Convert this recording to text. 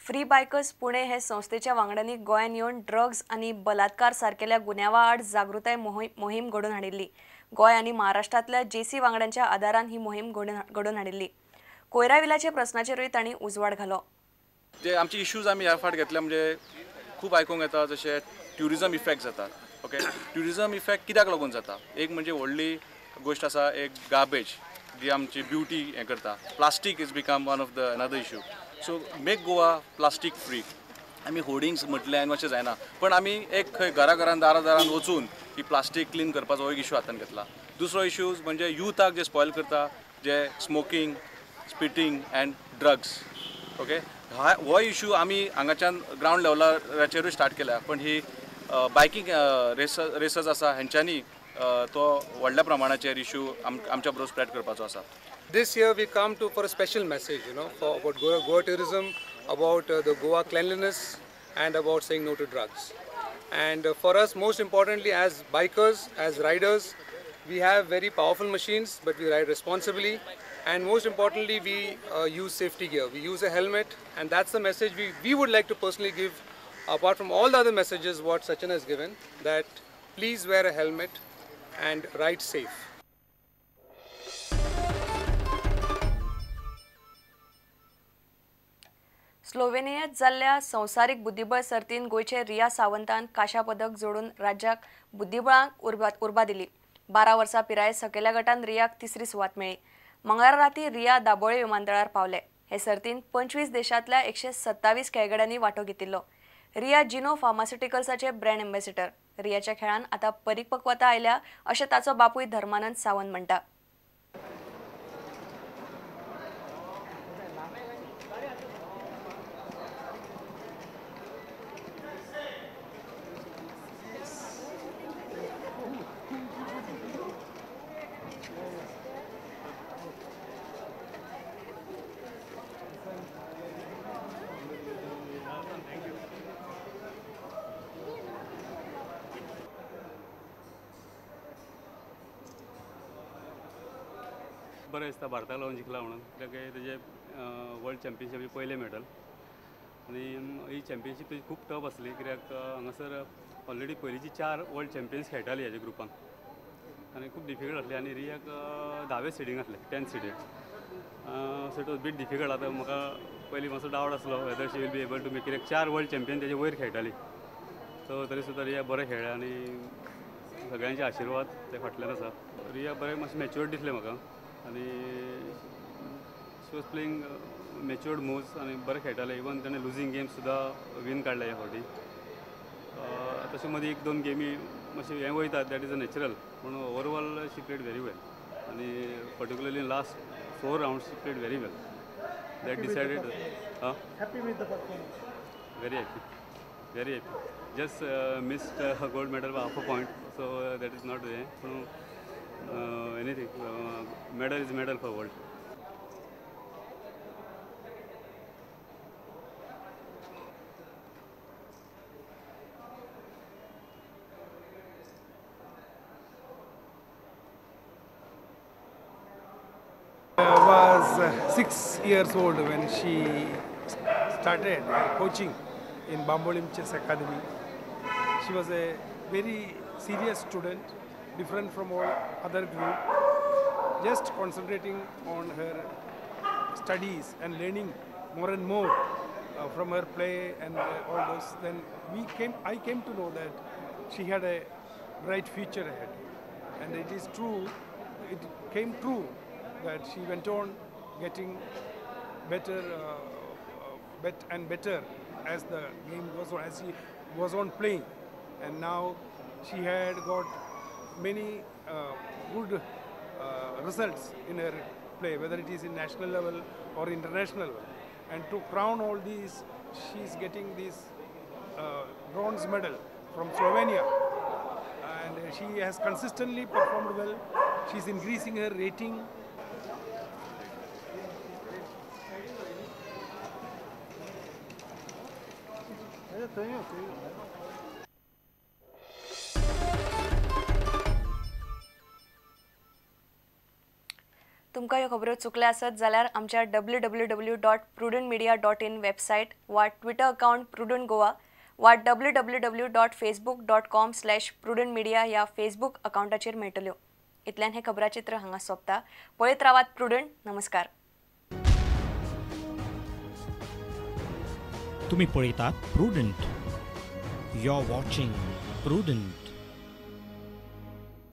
Free bikers Pune हे संस्थेच्या वांगड्यांनी गोंयांत येवन ड्रग्स आनी बलात्कार सारकेल्या गुन्यांवा आड जागृताय मोहीम घडोवन हाडिल्ली। गोंय आनी महाराष्ट्रांतल्या जेसी वांगड्यांच्या आदारान ही मोहीम घडोवन हाडिल्ली। कोयराविलाचे प्रस्नाचेरूय तांणी उजवाड घालो। जे आमचे इश्यूज आमी ह्या फाट घेतले म्हणजे खूब आयकूंक येता जशे ट्युरिजम इफेक्ट जाता। ओके, ट्युरिजम इफेक्ट कित्याक लागून जाता? एक म्हणजे व्हडली गोष्ट आसा, एक गार्बेज जी आमची ब्युटी हें करता। Plastic is become one of the another issue. So make Goa plastic free. आमी होर्डिंग्स म्हटले आनी मातशें जायना, पण आमी एक खंय घरान दारान वचून ही प्लास्टीक क्लीन करपाचो एक इश्यू हातान घेतला। दुसरो इश्यू म्हणजे युथाक जे स्पॉयल करता, जे स्मोकिंग, स्पिटींग एंड ड्रग्स। ओके, हो इश्यू आमी हांगाच्यान ग्राउंड लेवलाचेरूय स्टार्ट केल्या, पण ही बायकिंग रेसर्स आसा हेंच्यांनी तो व्हडल्या प्रमाणाचेर इश्यू आमच्या बरोबर स्प्रेड करपाचो आसा। This year we come to for a special message, about Goa tourism, about the Goa cleanliness, and about saying no to drugs. And for us, most importantly, as bikers, as riders, we have very powerful machines, but we ride responsibly. And most importantly, we use safety gear. We use a helmet, and that's the message we would like to personally give. Apart from all the other messages what Sachin has given, that please wear a helmet and ride safe. स्लोवेनियात जाल्ल्या संवसारीक बुद्धीबळ सर्तीन गोंयचे रिया सावंतान काशा पदक जोडून राज्याक बुद्धीबळांक उर्बा दिली। 12 वर्सां पिराये सकयल्या गटान रियाक तिसरी सुवात मेळ्ळी। मंगळारा राती रिया दाबोळे विमानतळार पावले। हे सर्तीन 25 देशांतल्या 127 खेळगड्यांनी वांटो घेतिल्लो। रिया जिनो फार्मास्युटिकल्साचे ब्रँड एम्बेसिडर। रियाच्या खेळान आतां परिपक्वता आयल्या अशें ताचो बापूय धर्मानंद सावंत म्हणटा। बरें दिसता भारताक लागून जिखला म्हणून, कित्याक तेजे वर्ल्ड चॅम्पियनशीप पयलें मेडल आनी ही चॅम्पियनशीप खूब टफ आसली, कित्याक हांगासर ऑलरेडी पयलींची 4 वर्ल्ड चॅम्पियन्स खेळटाली ह्याच्या ग्रुपान आनी खूब डिफिकल्ट आसली। आनी रियाक 10वे सिडींग आसलें, 10th seeding. So it was bit difficult. आतां म्हाका पयलीं मातसो डावट आसलो whether she will be able to make, कित्याक 4 वर्ल्ड चॅम्पियन तेजे वयर खेळटाली। सो तरी सुद्दां रिया बरें खेळ्ळें आनी सगळ्यांचे आशिर्वाद ते फाटल्यान आसा। रिया बरें मातशें मॅच्युअर्ड दिसलें म्हाका आनी she was playing matured moves आनी बरें खेळटालें। इवन ताणें लुजींग गेम्स सुद्दां वीन काडले ह्या फावटी। तशें मदीं 1-2 गेमी मातशें हें वयता, दॅट इज अ नॅचरल, पूण overall she played very well आनी particularly last 4 rounds she played very well. That decided Happy with the performance? very happy. Just missed gold medal by half a point, so that is not there. Anything, medal is medal for world. Was 6 years old when she started coaching in Bambolim Chess Academy. She was a very serious student, different from all other group, just concentrating on her studies and learning more and more from her play and all those. Then I came to know that she had a bright future ahead, and it is true, it came true that she went on getting better and better as the game goes on, as she was on playing, and now she had got many good results in her play, whether it is in national level or international level. And to crown all these, she is getting this bronze medal from Slovenia, and she has consistently performed well. She is increasing her rating. तुमकां ह्यो खबरो चुकल्या आसत जाल्यार आमच्या www.prudentmedia.in website वा Twitter account prudent Goa वा www.facebook.com/prudentmedia ह्या Facebook अकावंटाचेर मेळटल्यो. इतल्यान हे खबराचित्र हांगा सोंपता. पळयत रावात प्रुडंट. नमस्कार. तुम्ही पळयतात Prudent. You are watching prudent.